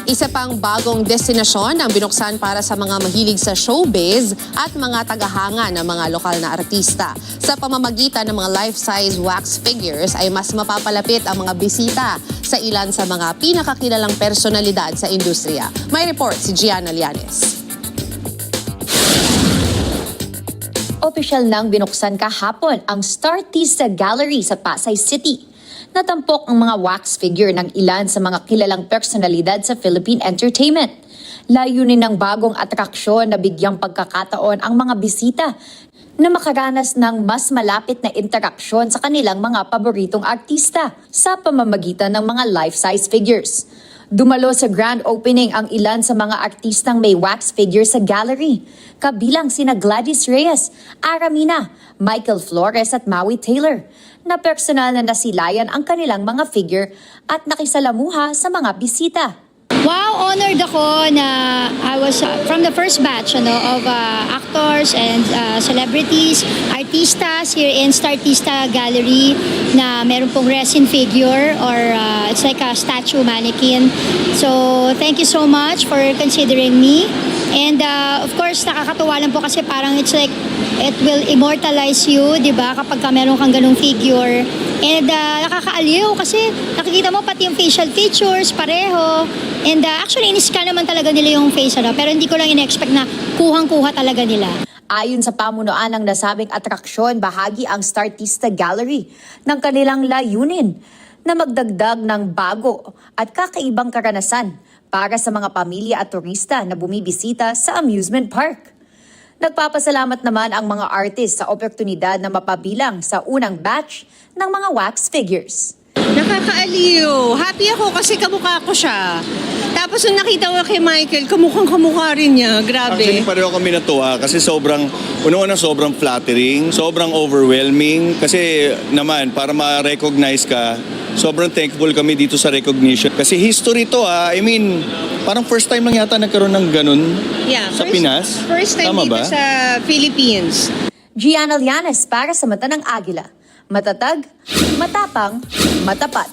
Isa pang bagong destinasyon ang binuksan para sa mga mahilig sa showbiz at mga tagahanga ng mga lokal na artista. Sa pamamagitan ng mga life-size wax figures ay mas mapapalapit ang mga bisita sa ilan sa mga pinakakilalang personalidad sa industriya. May report si Gianna Llanes. Opisyal nang binuksan kahapon ang Startista Gallery sa Pasay City. Natampok ang mga wax figure ng ilan sa mga kilalang personalidad sa Philippine entertainment. Layunin ng bagong atraksyon na bigyang pagkakataon ang mga bisita na makaranas ng mas malapit na interaksyon sa kanilang mga paboritong artista sa pamamagitan ng mga life-size figures. Dumalo sa grand opening ang ilan sa mga artistang may wax figure sa gallery, kabilang sina Gladys Reyes, Aramina, Michael Flores at Maui Taylor, na personal na nasilayan ang kanilang mga figure at nakisalamuha sa mga bisita. Wow, honored ako na I was from the first batch of actors and celebrities, artistas here in Startista Gallery na meron pong resin figure or it's like a statue mannequin. So thank you so much for considering me. And of course, nakakatuwa lang po kasi parang it's like it will immortalize you, di ba, kapag ka meron kang ganung figure. And nakakaaliw kasi nakikita mo pati yung facial features, pareho. And actually, in-scan naman talaga nila yung face, pero hindi ko lang in-expect na kuhang-kuha talaga nila. Ayon sa pamunuan ng nasabing atraksyon, bahagi ang Startista Gallery ng kanilang layunin na magdagdag ng bago at kakaibang karanasan para sa mga pamilya at turista na bumibisita sa amusement park. Nagpapasalamat naman ang mga artist sa oportunidad na mapabilang sa unang batch ng mga wax figures. Nakakaaliw. Happy ako kasi kamukha ko siya. Tapos nung nakita ko kay Michael, kamukhang-kamukha rin niya. Grabe. Actually, pareho kami natuwa kasi sobrang flattering, sobrang overwhelming. Kasi naman, para ma-recognize ka, sobrang thankful kami dito sa recognition. Kasi history to I mean, parang first time lang yata nagkaroon ng ganun sa Pinas. First time Tama dito ba? sa Philippines. Gianna Llanes para sa Mata ng Agila. Matatag, matapang, matapat.